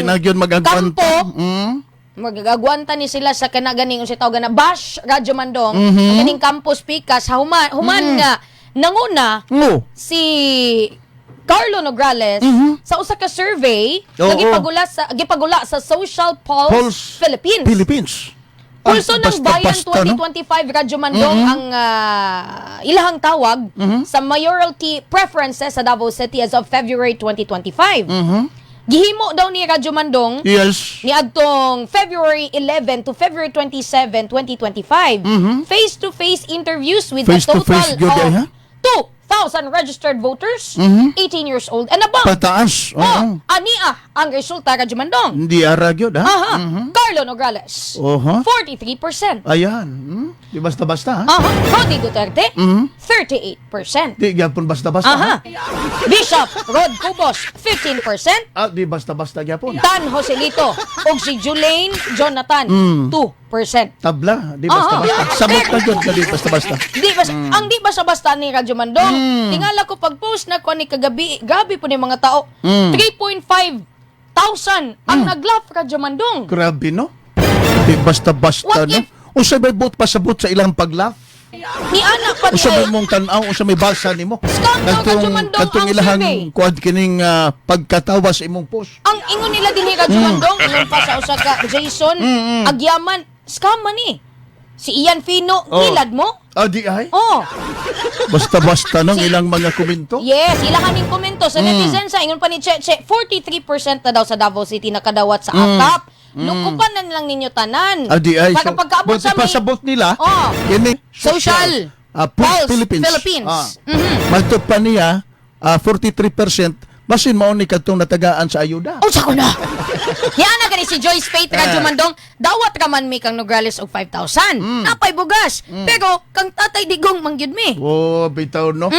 Nagyon magagwanta. Kampo, magagwanta ni sila sa kanaganing si tawag na bash RadyoMaN dong. Kaning campus pikas human nga nanguna si Karlo Nograles sa usa ka survey gipagula sa Social Pulse Philippines. Pulso ng Bayan 2025 RadyoMaN dong ang ilahang tawag sa mayoralty preferences sa Davao City as of February 2025. Gihimo daw ni RadyoMaN dong ni adtong February 11 to February 27, 2025. Face-to-face interviews with a total of 2,000 registered voters, 18 years old and above. Pataas. Ania ang resulta RadyoMaN dong. Hindi aragyo da. Carlo Nograles, 43%. Ayan. Di basta-basta. Rodi Duterte, 38%. Di gyapon basta-basta. Bishop Rod Cubos, 15%. Di basta-basta gyapon. Tan Joselito ug si Julaine Jonathan, 2%. Tabla, di basta-basta. Sabot na yun, di basta-basta. Ang di basta-basta ni RadyoMaN dong. Tingala ko pag-post na ko ni kagabi, gabi po ni mga tao, 3,500 ang nag-laugh RadyoMaN dong. Grabe, no? Di basta-basta, no? Usay may bot pasabot sa ilang pag-laugh. Ni anak pa Usay may mong tanaw, usay may basa nimo. Scam daw RadyoMaN dong ang ilahang survey. kuad kining pagkatawa sa imong post. Ang ingon nila din ni RadyoMaN dong, ingon pa sa usa ka Jason Agyaman, scam man ni. Si Ian Fino, nilad mo? Di ay? Basta-basta ng ilang mga komento? Yes, ilang kaning komento sa netizen sa ingon pa ni Cheche, 43% na daw sa Davao City nakadawat sa atap. Lukupan na lang ninyo tanan. Di ay. Para pagkaabot sa may pasabot nila, Social Pulse Philippines. Maltod pa niya, 43%, basin mauni kadtong natagaan sa ayuda. Sako na. Yan na gani si Joyce Faith RadyoMaN dong, dawat raman mi kang Nograles og 5,000. Napay bugas. Pero kang tatay digong mangyud mi. Bitaw no.